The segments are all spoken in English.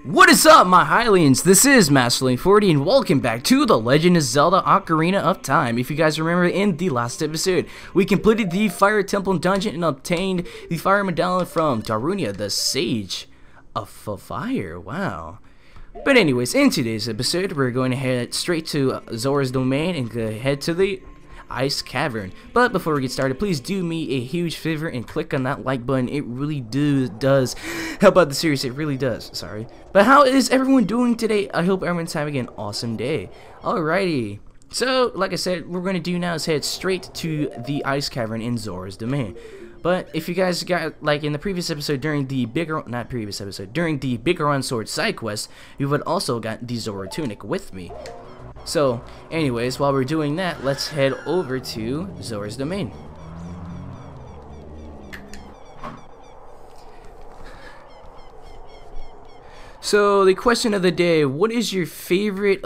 What is up, my Hylians? This is Masterling40 and welcome back to the Legend of Zelda Ocarina of Time. If you guys remember, in the last episode, we completed the Fire Temple dungeon and obtained the Fire Medallion from Darunia, the Sage of Fire. Wow. But anyways, in today's episode, we're going to head straight to Zora's Domain and head to the Ice Cavern. But before we get started, please do me a huge favor and click on that like button. It really does help out the series. It really does. Sorry. But how is everyone doing today? I hope everyone's having an awesome day. Alrighty. So, like I said, what we're going to do now is head straight to the Ice Cavern in Zora's Domain. But if you guys got, like in the previous episode, during the during the Biggoron Sword side quest, you would also got the Zora Tunic with me. So, anyways, while we're doing that, let's head over to Zora's Domain. So, the question of the day, what is your favorite,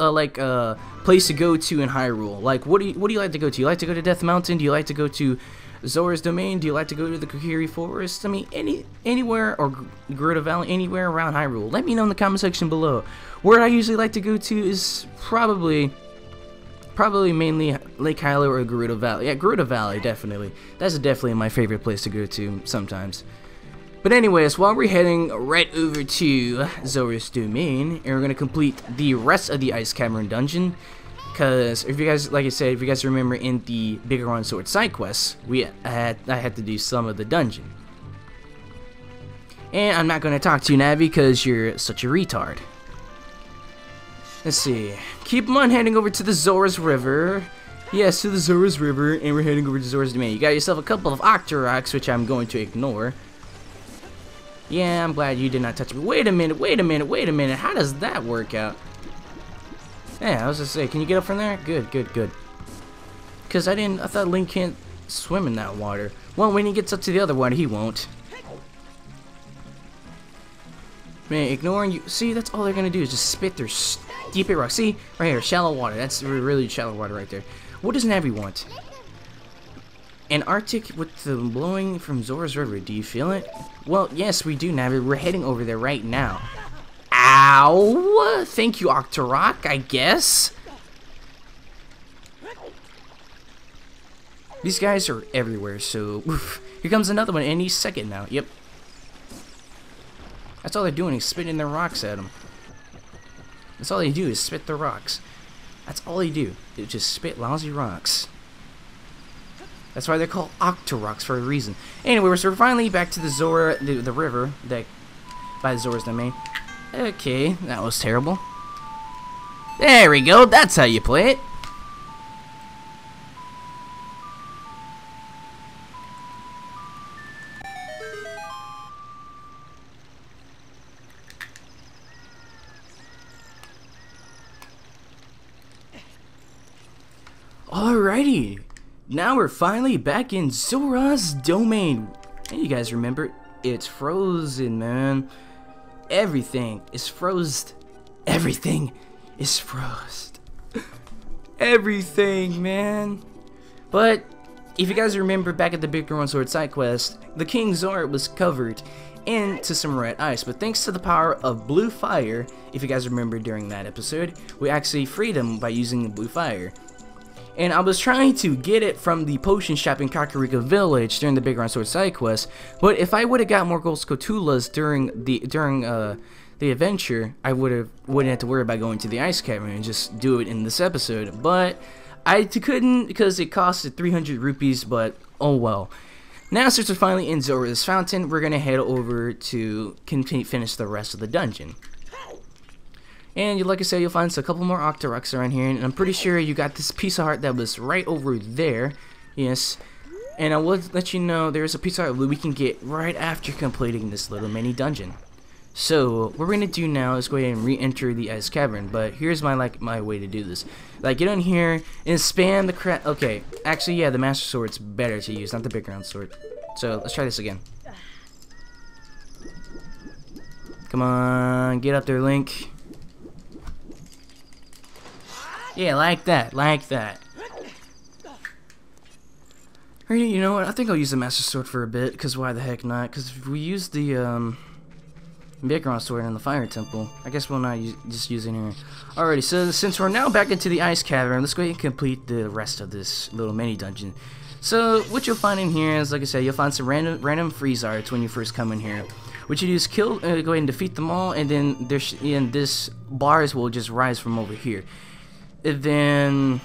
place to go to in Hyrule? Like, what do you like to go to? You like to go to Death Mountain? Do you like to go to Zora's Domain? Do you like to go to the Kokiri Forest? I mean, anywhere, or Gerudo Valley, anywhere around Hyrule. Let me know in the comment section below. Where I usually like to go to is probably mainly Lake Hylia or Gerudo Valley. Yeah, Gerudo Valley, definitely. That's definitely my favorite place to go to sometimes. But anyways, while we're heading right over to Zora's Domain, and we're going to complete the rest of the Ice Cavern dungeon, because if you guys, like I said, if you guys remember in the Biggoron Sword side quests, I had to do some of the dungeon. And I'm not going to talk to you now because you're such a retard. Let's see. Keep on heading over to the Zora's River. Yes, to the Zora's River, and we're heading over to Zora's Domain. You got yourself a couple of Octoroks, which I'm going to ignore. Yeah, I'm glad you did not touch me. Wait a minute. How does that work out? Yeah, I was just saying, can you get up from there? Good. Because I thought Link can't swim in that water. Well, when he gets up to the other water, he won't. Man, ignoring you. See, that's all they're gonna do is just spit their stupid rocks. See, right here, shallow water. That's really shallow water right there. What does Navi want? An Arctic with the blowing from Zora's River. Do you feel it? Well, yes, we do, Navi. We're heading over there right now. Ow! Thank you, Octorok, I guess. These guys are everywhere, so oof. Here comes another one any second now. Yep. That's all they're doing is spitting their rocks at them. That's all they do is spit their rocks. That's all they do. They just spit lousy rocks. That's why they're called Octoroks for a reason. Anyway, so we're finally back to the river that by Zora's Domain. Okay, that was terrible. There we go. That's how you play it. Alrighty, now we're finally back in Zora's Domain. And you guys remember, it's frozen, man. Everything is frozen. Everything is frozen. Everything, man. But if you guys remember back at the Biggoron Sword side quest, the King Zora was covered into some red ice, but thanks to the power of blue fire, if you guys remember during that episode, we actually freed him by using the blue fire. And I was trying to get it from the potion shop in Kakariko Village during the Biggoron Sword side quest, but if I would have got more gold Skulltulas during the adventure, I wouldn't have to worry about going to the Ice Cavern and just do it in this episode. But I couldn't because it costed 300 rupees, but oh well. Now since we're finally in Zora's Fountain, we're gonna head over to finish the rest of the dungeon. And like I said, you'll find a couple more Octoroks around here, and I'm pretty sure you got this piece of heart that was right over there. Yes. And I will let you know there's a piece of heart that we can get right after completing this little mini dungeon. So what we're gonna do now is go ahead and re-enter the Ice Cavern. But here's my way to do this. Like, get on here and spam the crap. Okay, actually, yeah, the Master Sword's better to use, not the Biggoron Sword. So let's try this again. Come on, get up there, Link. Yeah, like that. You know what? I think I'll use the Master Sword for a bit, because why the heck not? Because if we use the background sword in the fire temple. I guess we'll not just use it here. Alrighty, so since we're now back into the Ice Cavern, let's go ahead and complete the rest of this little mini dungeon. So what you'll find in here is, like I said, you'll find some random freeze arts when you first come in here. What you do is kill, go ahead and defeat them all, and then this bars will just rise from over here. And then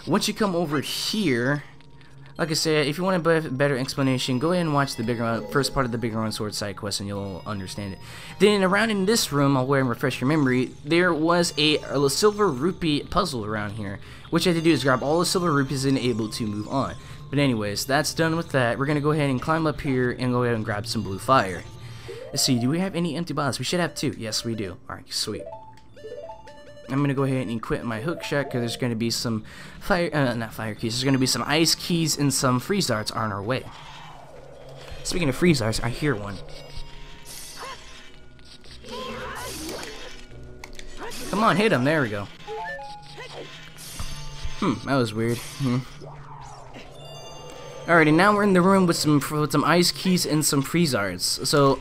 once you come over here, like I said, if you want a better explanation, go ahead and watch the first part of the Big Round Sword side quest and you'll understand it. Then around in this room, I'll go ahead and refresh your memory, there was a silver rupee puzzle around here. What you have to do is grab all the silver rupees and able to move on. But anyways, that's done with that. We're going to go ahead and climb up here and go ahead and grab some blue fire. Let's see, do we have any empty bottles? We should have 2. Yes, we do. Alright, sweet. I'm going to go ahead and equip my hook shot because there's going to be some not fire keys, there's going to be some ice keys and some freeze arts on our way. Speaking of freeze arts, I hear one. Come on, hit him. There we go. That was weird. Alrighty, now we're in the room with some ice keys and some freeze arts. So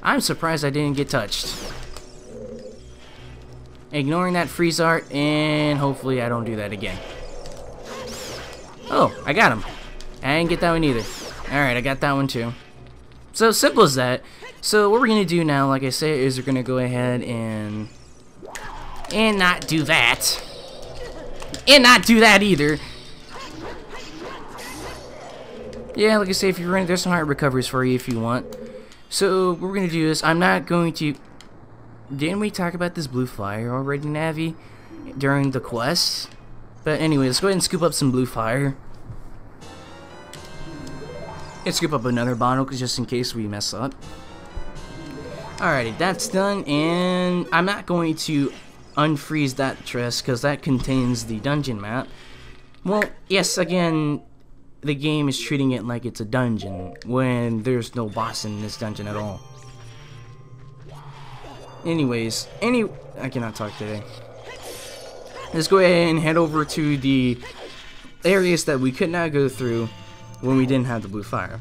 I'm surprised I didn't get touched. Ignoring that freeze art, and hopefully I don't do that again. Oh, I got him. I didn't get that one either. Alright, I got that one too. So simple as that. So what we're gonna do now, like I said, is we're gonna go ahead and not do that. And not do that either. Yeah, like I say, if you're running, there's some heart recoveries for you if you want. So what we're gonna do is, I'm not going to. Didn't we talk about this blue fire already, Navi, during the quest? But anyway, let's go ahead and scoop up some blue fire. And scoop up another bottle, just in case we mess up. Alrighty, that's done, and I'm not going to unfreeze that chest, because that contains the dungeon map. Well, yes, again, the game is treating it like it's a dungeon, when there's no boss in this dungeon at all. Anyways, I cannot talk today. Let's go ahead and head over to the areas that we could not go through when we didn't have the blue fire.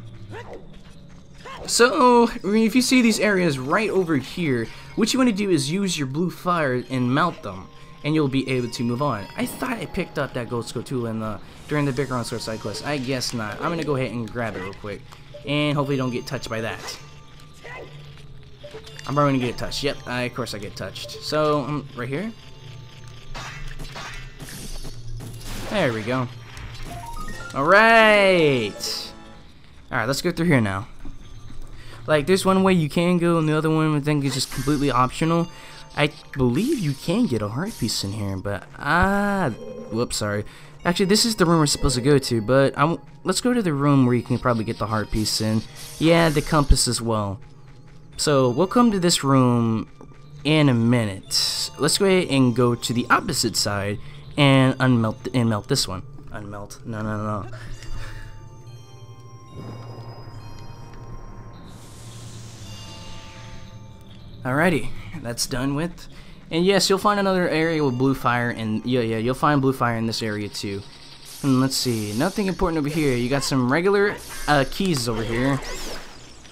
So, if you see these areas right over here, what you want to do is use your blue fire and melt them, and you'll be able to move on. I thought I picked up that gold Scotula during the Big Round Sword side quest. I guess not. I'm going to go ahead and grab it real quick, and hopefully don't get touched by that. I'm probably gonna get touched. Yep, of course I get touched. So, right here. There we go. Alright! Alright, let's go through here now. Like, there's one way you can go, and the other one I think is just completely optional. I believe you can get a heart piece in here, but whoops, sorry. Actually, this is the room we're supposed to go to, but let's go to the room where you can probably get the heart piece in. Yeah, the compass as well. So, we'll come to this room in a minute. Let's go ahead and go to the opposite side and melt this one. Unmelt. No. Alrighty, that's done with. And yes, you'll find another area with blue fire, and yeah, you'll find blue fire in this area too. And let's see, nothing important over here. You got some regular keys over here.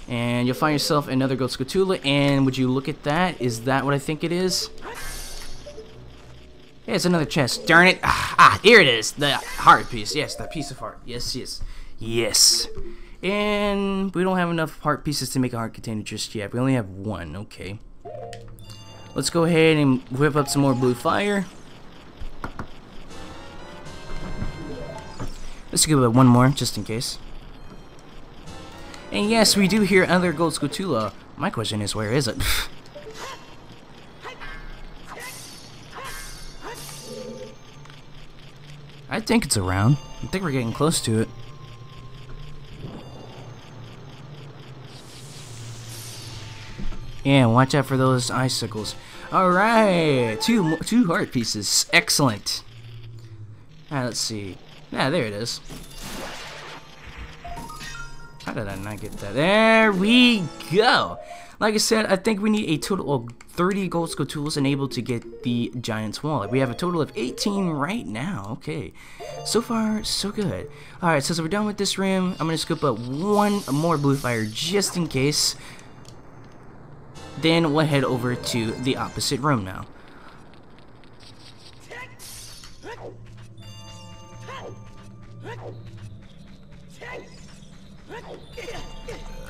And you'll find yourself another gold Scotula, and would you look at that? Is that what I think it is? Yeah, it's another chest. Darn it! Here it is! The heart piece. Yes, that piece of heart. Yes. And we don't have enough heart pieces to make a heart container just yet. We only have one. Okay. Let's go ahead and whip up some more blue fire. Let's give it one more, just in case. And yes, we do hear another gold Scotula. My question is, where is it? I think it's around. I think we're getting close to it. Yeah, watch out for those icicles. Alright, two heart pieces. Excellent. Alright, let's see. Yeah, there it is. How did I not get that? There we go! Like I said, I think we need a total of 30 gold Scotulas enabled to get the Giant's Wallet. We have a total of 18 right now. Okay. So far, so good. Alright, so we're done with this room. I'm going to scoop up one more blue fire just in case. then we'll head over to the opposite room now.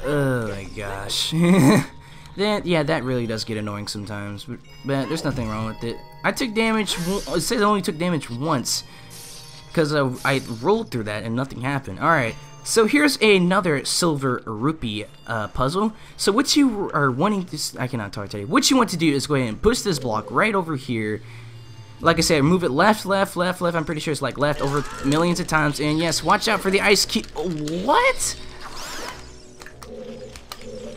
Oh my gosh. Yeah, that really does get annoying sometimes, but there's nothing wrong with it. I took damage, it says I only took damage once, because I rolled through that and nothing happened. Alright, so here's another silver rupee puzzle. So what you are wanting to, I cannot talk today. What you want to do is go ahead and push this block right over here. Like I said, move it left, left, left, left. I'm pretty sure it's like left over millions of times. And yes, watch out for the ice key. What?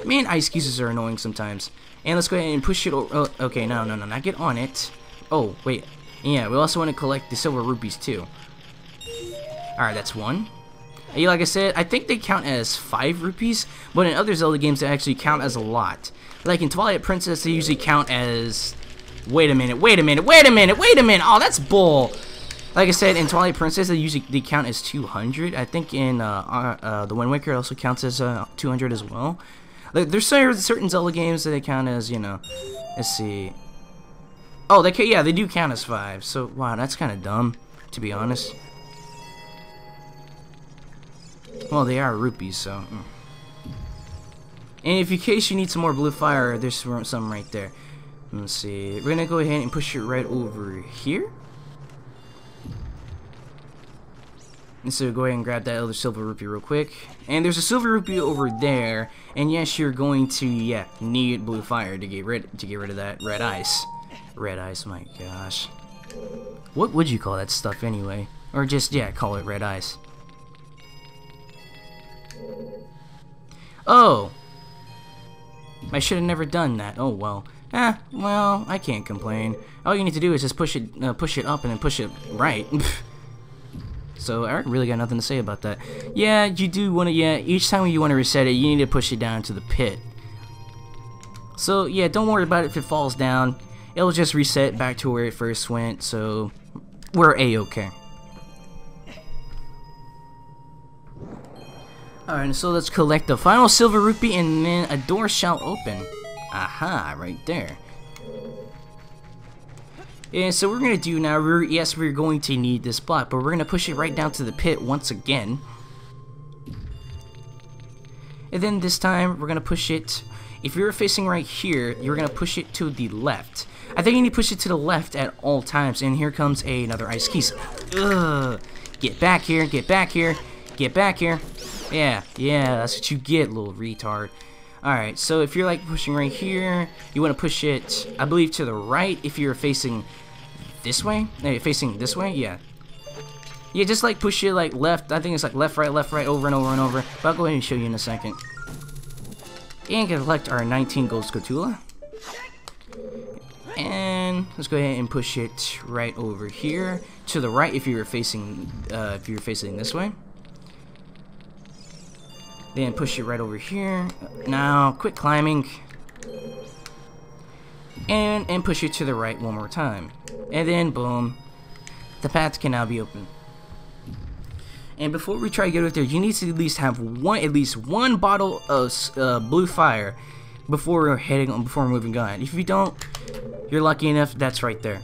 Man, ice keys are annoying sometimes. And let's go ahead and push it over. Oh, okay, no, not get on it. Oh, wait. Yeah, we also want to collect the silver rupees too. Alright, that's one. And like I said, I think they count as 5 rupees, but in other Zelda games they actually count as a lot. Like in Twilight Princess, they usually count as... Wait a minute. Oh, that's bull. Like I said, in Twilight Princess, they count as 200. I think in the Wind Waker it also counts as 200 as well. Like, there's certain Zelda games that they count as, you know, let's see. Oh, yeah, they do count as 5. So, wow, that's kind of dumb, to be honest. Well, they are rupees, so. And in case you need some more blue fire, there's some right there. Let's see. We're gonna go ahead and push it right over here. And so go ahead and grab that other silver rupee real quick. And there's a silver rupee over there. And yes, you're going to need blue fire to get rid of that red ice. Red ice, my gosh. What would you call that stuff anyway? Or just call it red ice. Oh, I should have never done that. Oh well. Well, I can't complain. All you need to do is just push it up and then push it right. So I really got nothing to say about that. Yeah, you do want to. Yeah, each time you want to reset it, you need to push it down to the pit. So yeah, don't worry about it if it falls down. It'll just reset back to where it first went. So we're a-okay. Alright, so let's collect the final silver rupee and then a door shall open. Aha, right there. And so we're gonna do now, we're going to need this block, but we're gonna push it right down to the pit once again. And then this time, we're gonna push it, if you're facing right here, you're gonna push it to the left. I think you need to push it to the left at all times, and here comes another ice key. Ugh. Get back here, get back here, get back here. Yeah, that's what you get, little retard. Alright, so if you're like pushing right here, you want to push it, I believe, to the right if you're facing this way. Facing this way, yeah. Yeah, just like push it like left. I think it's like left, right, over and over and over. But I'll go ahead and show you in a second. And collect our 19 gold scatula. And let's go ahead and push it right over here to the right if you're facing this way. Then push it right over here. Now, quit climbing. And push it to the right one more time. And then, boom. The path can now be open. And before we try to get over there, you need to at least have one bottle of blue fire before we're moving on. If you don't, you're lucky enough, that's right there.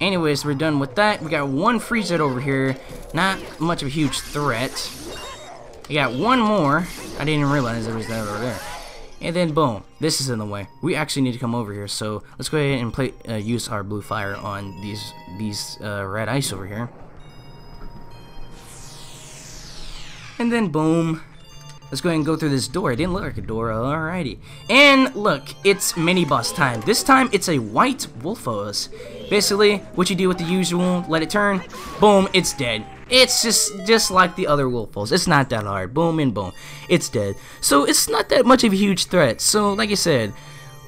Anyways, we're done with that. We got one freeze set over here. Not much of a huge threat. We got one more. I didn't even realize there was that over there. And then boom, this is in the way. We actually need to come over here. So let's go ahead and use our blue fire on these red ice over here. And then boom. Let's go ahead and go through this door. It didn't look like a door. Alrighty. And look, it's mini boss time. This time it's a white Wolfos. Basically, what you do with the usual, let it turn, boom, it's dead. It's just like the other Wolfos. It's not that hard. Boom and boom. It's dead. So it's not that much of a huge threat. So like I said,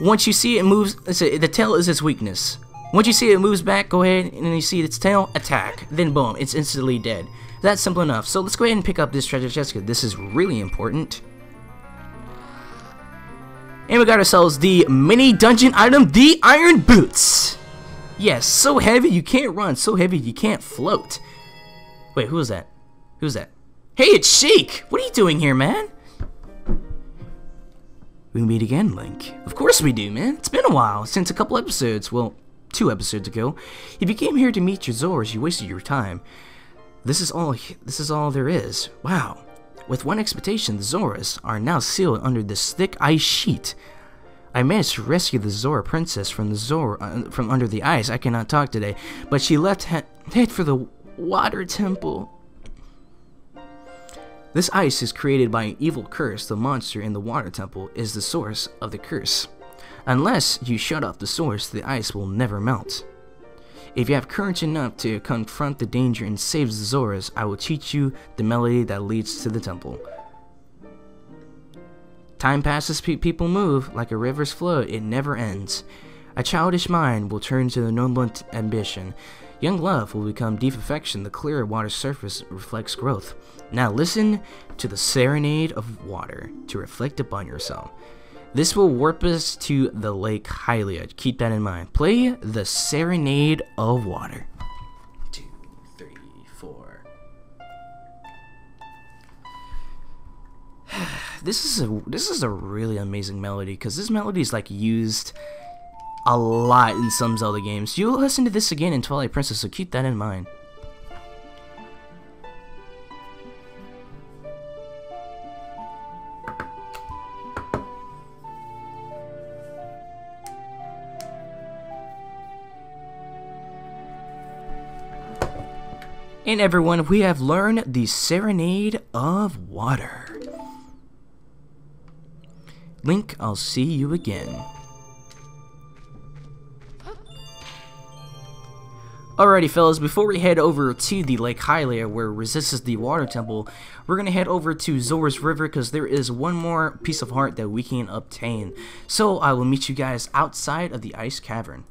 once you see it moves, the tail is its weakness. Once you see it moves back, go ahead and you see its tail, attack. Then boom, it's instantly dead. That's simple enough. So let's go ahead and pick up this treasure chest because this is really important. And we got ourselves the mini dungeon item, the Iron Boots. Yes, so heavy you can't run, so heavy you can't float. Wait, who is that? Who's that? Hey, it's Sheik! What are you doing here, man? We meet again, Link. Of course we do, man. It's been a while, since a couple episodes, well, 2 episodes ago. If you came here to meet your Zoras, you wasted your time. This is all there is. Wow. With one expectation, the Zoras are now sealed under this thick ice sheet. I managed to rescue the Zora princess from from under the ice. I cannot talk today, but she left head for the water temple. This ice is created by an evil curse. The monster in the water temple is the source of the curse. Unless you shut off the source, the ice will never melt. If you have courage enough to confront the danger and save the Zoras, I will teach you the melody that leads to the temple. Time passes, people move, like a river's flow, it never ends. A childish mind will turn to the noble ambition. Young love will become deep affection. The clearer water surface reflects growth. Now listen to the serenade of water to reflect upon yourself. This will warp us to the Lake Hylia. Keep that in mind. Play the Serenade of Water. 2, 3, 4. This is a really amazing melody, because this melody is like used a lot in some Zelda games. You'll listen to this again in Twilight Princess, so keep that in mind. And everyone, we have learned the Serenade of Water. Link, I'll see you again. Alrighty fellas, before we head over to the Lake Hylia where resists the water temple, we're going to head over to Zora's River because there is one more piece of heart that we can obtain. So I will meet you guys outside of the Ice Cavern.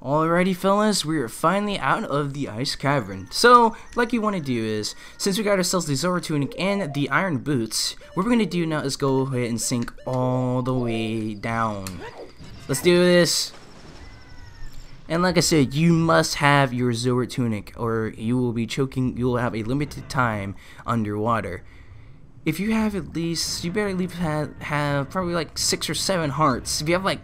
Alrighty fellas, we are finally out of the Ice Cavern. So, like you want to do is, since we got ourselves the Zora Tunic and the Iron Boots, what we're going to do now is go ahead and sink all the way down. Let's do this. And like I said, you must have your Zora Tunic or you will be choking, you will have a limited time underwater. If you have at least, you better at least have probably like 6 or 7 hearts. If you have like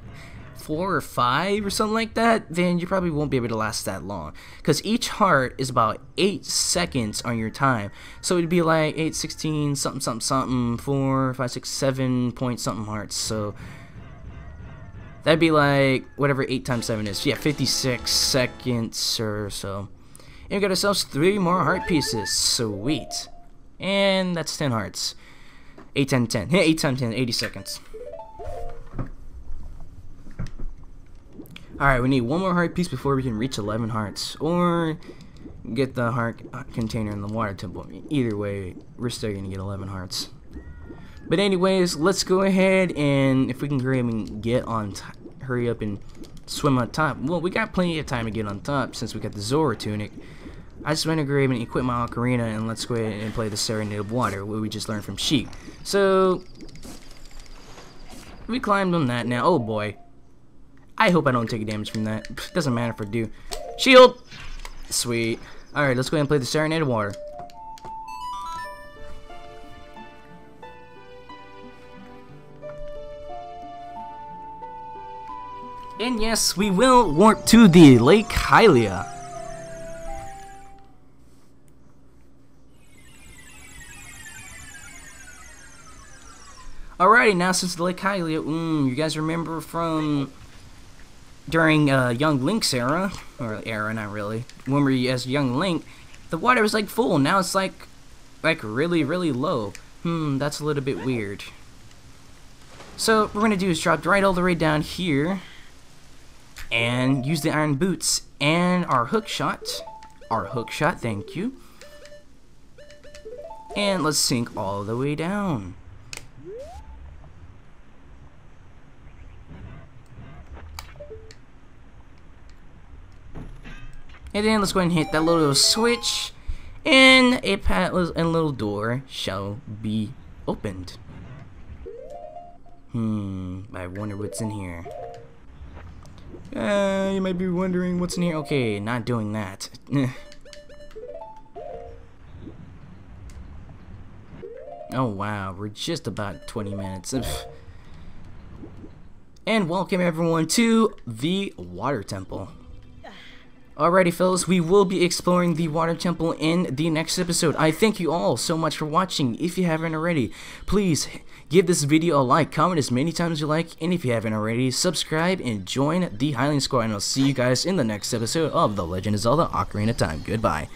4 or 5 or something like that, then you probably won't be able to last that long, because each heart is about 8 seconds on your time. So it'd be like 8, 16, something, something, something, 4, 5, 6, 7 point something hearts. So that'd be like whatever 8 times 7 is. Yeah, 56 seconds or so. And we got ourselves 3 more heart pieces. Sweet. And that's 10 hearts. 8, 10, 10. Yeah, 8 times 10, 80 seconds. Alright, we need 1 more heart piece before we can reach 11 hearts. Or get the heart container in the water temple. Either way, we're still going to get 11 hearts. But anyways, let's go ahead and if we can hurry up and get on hurry up and swim on top. Well, we got plenty of time to get on top since we got the Zora Tunic. I just went to grab and equip my Ocarina, and let's go ahead and play the Serenade of Water, what we just learned from Sheik. So we climbed on that now. Oh boy. I hope I don't take damage from that. Doesn't matter if I do. Shield! Sweet. Alright, let's go ahead and play the Serenade of Water. And yes, we will warp to the Lake Hylia. Alrighty, now since the Lake Hylia, you guys remember from during young Link's era, or era, not really, when we were as young Link, the water was like full. Now it's like really, really low. That's a little bit weird. So what we're gonna do is drop right all the way down here, and use the iron boots and our hook shot. Thank you. And let's sink all the way down. And then let's go ahead and hit that little switch, and a little door shall be opened. I wonder what's in here. You might be wondering what's in here. Okay, not doing that. Oh wow, we're just about 20 minutes. and welcome everyone to the Water Temple. Alrighty fellas, we will be exploring the Water Temple in the next episode. I thank you all so much for watching. If you haven't already, please give this video a like, comment as many times as you like, and if you haven't already, subscribe and join the Hylian squad, and I'll see you guys in the next episode of The Legend of Zelda Ocarina of Time. Goodbye.